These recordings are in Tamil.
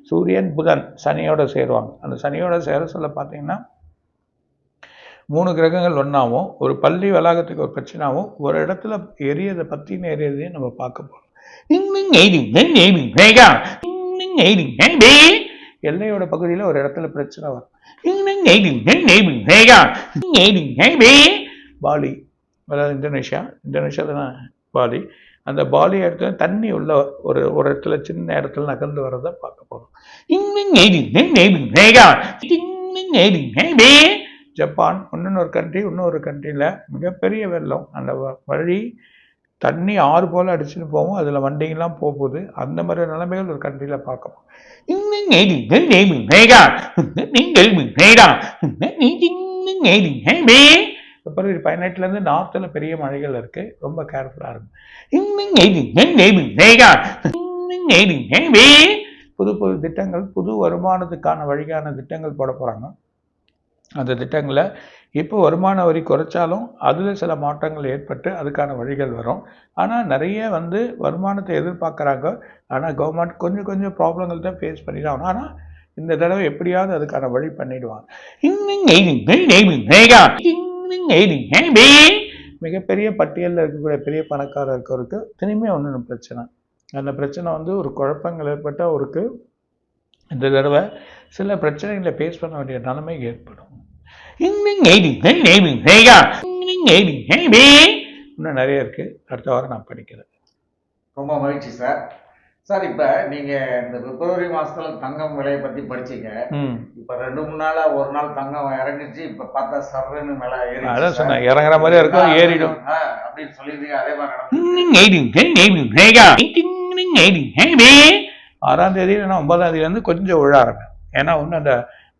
சூரியன் புதன் சனியோட சேருவாங்க. அந்த சனியோட சேர சொல்ல பார்த்தீங்கன்னா 3 கிரகங்கள் ஒன்றாவும், ஒரு பள்ளி வளாகத்துக்கு ஒரு பிரச்சனாவும், ஒரு இடத்துல எரியதை பற்றின எரியதையும் நம்ம பார்க்க போகிறோம். எல்லையோட பகுதியில் ஒரு இடத்துல பிரச்சனை வரும். பாலி, அதாவது இந்தோனேஷியாவில் தான் பாலி. அந்த பாலி இடத்துல தண்ணி உள்ள ஒரு இடத்துல சின்ன இடத்துல நகர்ந்து வர்றதை பார்க்க போகிறோம். ஜப்பான், இன்னொரு கண்ட்ரியில் மிகப்பெரிய வெள்ளம். அந்த வழி தண்ணி ஆறு போல் அடிச்சுட்டு போவோம், அதில் வண்டிங்கெல்லாம் போகுது. அந்த மாதிரி நிலைமைகள் ஒரு கண்ட்ரியில் பார்க்கணும். பிப்ரவரி 18 நார்த்தில் பெரிய மழைகள் இருக்கு, ரொம்ப கேர்ஃபுல்லாக இருக்கும். புது திட்டங்கள், புது வருமானத்துக்கான வழிகான திட்டங்கள் போட போகிறாங்க. அந்த திட்டங்களை இப்போ வருமான வரி குறைச்சாலும் அதில் சில மாற்றங்கள் ஏற்பட்டு அதுக்கான வழிகள் வரும். ஆனால் நிறைய வருமானத்தை எதிர்பார்க்குறாங்க. ஆனால் கவர்மெண்ட் கொஞ்சம் ப்ராப்ளங்கள் தான் ஃபேஸ் பண்ணி தான் ஆகணும். ஆனால் இந்த தடவை எப்படியாவது அதுக்கான வழி பண்ணிடுவாங்க. மிகப்பெரிய பட்டியலில் இருக்கக்கூடிய பெரிய பணக்காரர் இருக்கவருக்கு திரும்பி ஒன்று பிரச்சனை. அந்த பிரச்சனை ஒரு குழப்பங்கள் ஏற்பட்டவருக்கு இந்த தடவை சில பிரச்சனைகளை ஃபேஸ் பண்ண வேண்டிய நிலைமை ஏற்படும். இன்னும் நிறைய இருக்கு, அடுத்த வாரம் நான் படிக்கிறேன். ரொம்ப மகிழ்ச்சி சார். சார், இப்போ நீங்கள் இந்த பிப்ரவரி மாதத்தில் தங்கம் விலையை பற்றி படிச்சீங்க. இப்போ 2-3 நாளாக ஒரு நாள் தங்கம் இறங்கிச்சு, இப்போ பார்த்தா சர்ன்னு மேலே ஏறி. அதான் சொன்னேன், இறங்குற மாதிரி இருக்கும், ஏறிடும் அப்படின்னு சொல்லியிருந்தீங்க. அதே மாதிரி 6ஆம் தேதி இல்லைன்னா 9ஆம் தேதியிலேருந்து கொஞ்சம் விழ ஆரம்பிக்கும். ஏன்னா ஒன்றும் அந்த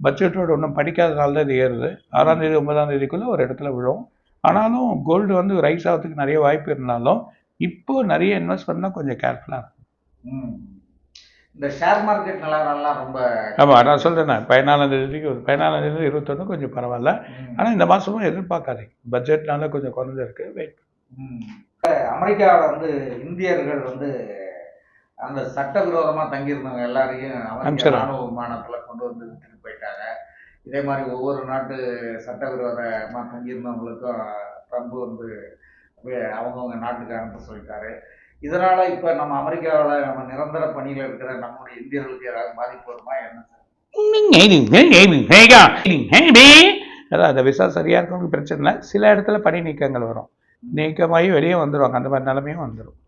பட்ஜெட்டோடு ஒன்றும் படிக்காதனால தான் இது ஏறுது. 6ஆம் தேதி 9ஆம் தேதிக்குள்ளே ஒரு இடத்துல விழும். ஆனாலும் கோல்டு ரைஸ் ஆகிறதுக்கு நிறைய வாய்ப்பு இருந்தாலும் இப்போ நிறைய இன்வெஸ்ட் பண்ணால் கொஞ்சம் கேர்ஃபுல்லாக இருக்கும். இந்த ஷேர் மார்க்கெட் நிலவரம்லாம் ரொம்ப. ஆமாம், நான் சொல்கிறேன், 14ஆம் தேதிக்கு 14ஆம் தேதி 21 கொஞ்சம் பரவாயில்ல. ஆனால் இந்த மாதமும் எதிர்பார்க்காதீங்க, பட்ஜெட்னால கொஞ்சம் குறைஞ்சிருக்கு, வெயிட். அமெரிக்காவில் இந்தியர்கள் அந்த சட்டவிரோதமாக தங்கியிருந்தவங்க எல்லாரையும் ராணுவ விமானத்தில் கொண்டு வந்து விட்டுட்டு போயிட்டாங்க. இதே மாதிரி ஒவ்வொரு நாட்டு சட்டவிரோதமாக தங்கியிருந்தவங்களுக்கும் ட்ரம்ப் அவங்கவுங்க நாட்டுக்கு அனுப்ப சொல்லிட்டாரு. இதனால இப்போ நம்ம அமெரிக்காவில் நம்ம நிரந்தர பணியில் இருக்கிற நம்முடைய இந்தியர்களுக்கு ஏதாவது பாதிப்பு வருமா என்ன சார்? அந்த விசா சரியா இருக்கவங்களுக்கு பிரச்சனை இல்லை, சில இடத்துல பணி நீக்கங்கள் வரும், நீக்கமாகி வெளியே வந்துடுவாங்க, அந்த மாதிரி நிலைமையும் வந்துடும்.